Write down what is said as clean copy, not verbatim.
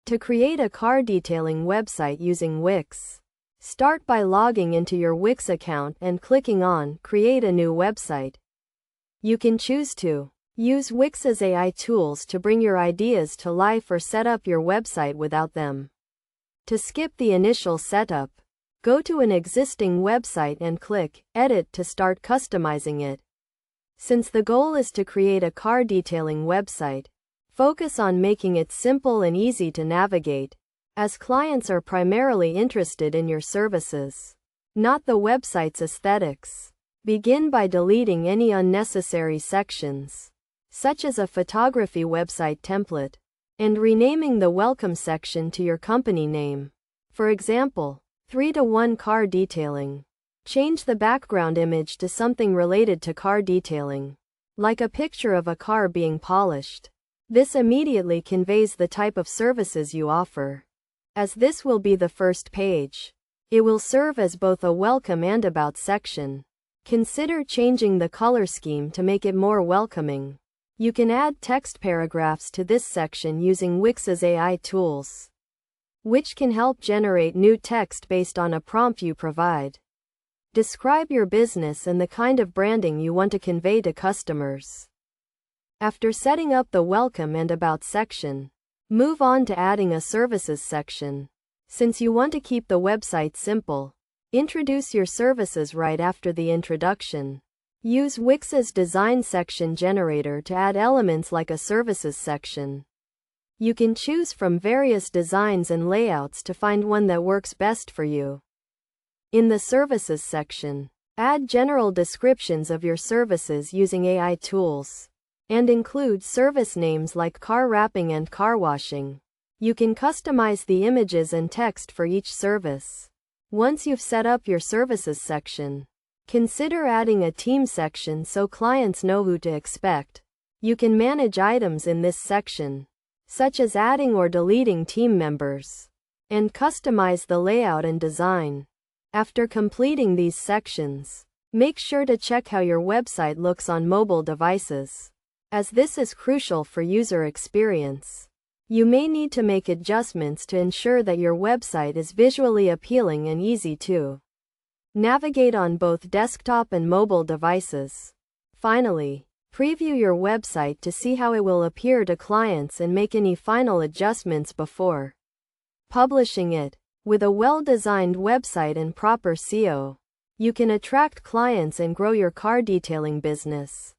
To create a car detailing website using Wix, start by logging into your Wix account and clicking on Create a new website. You can choose to use Wix's AI tools to bring your ideas to life or set up your website without them. To skip the initial setup, go to an existing website and click Edit to start customizing it. Since the goal is to create a car detailing website, focus on making it simple and easy to navigate, as clients are primarily interested in your services, not the website's aesthetics. Begin by deleting any unnecessary sections, such as a photography website template, and renaming the welcome section to your company name. For example, 3-to-1 car detailing. Change the background image to something related to car detailing, like a picture of a car being polished. This immediately conveys the type of services you offer. As this will be the first page, it will serve as both a welcome and about section. Consider changing the color scheme to make it more welcoming. You can add text paragraphs to this section using Wix's AI tools, which can help generate new text based on a prompt you provide. Describe your business and the kind of branding you want to convey to customers. After setting up the welcome and about section, move on to adding a services section. Since you want to keep the website simple, introduce your services right after the introduction. Use Wix's design section generator to add elements like a services section. You can choose from various designs and layouts to find one that works best for you. In the services section, add general descriptions of your services using AI tools, and include service names like car wrapping and car washing. You can customize the images and text for each service. Once you've set up your services section, consider adding a team section so clients know who to expect. You can manage items in this section, such as adding or deleting team members, and customize the layout and design. After completing these sections, make sure to check how your website looks on mobile devices, as this is crucial for user experience. You may need to make adjustments to ensure that your website is visually appealing and easy to navigate on both desktop and mobile devices. Finally, preview your website to see how it will appear to clients and make any final adjustments before publishing it. With a well-designed website and proper SEO, you can attract clients and grow your car detailing business.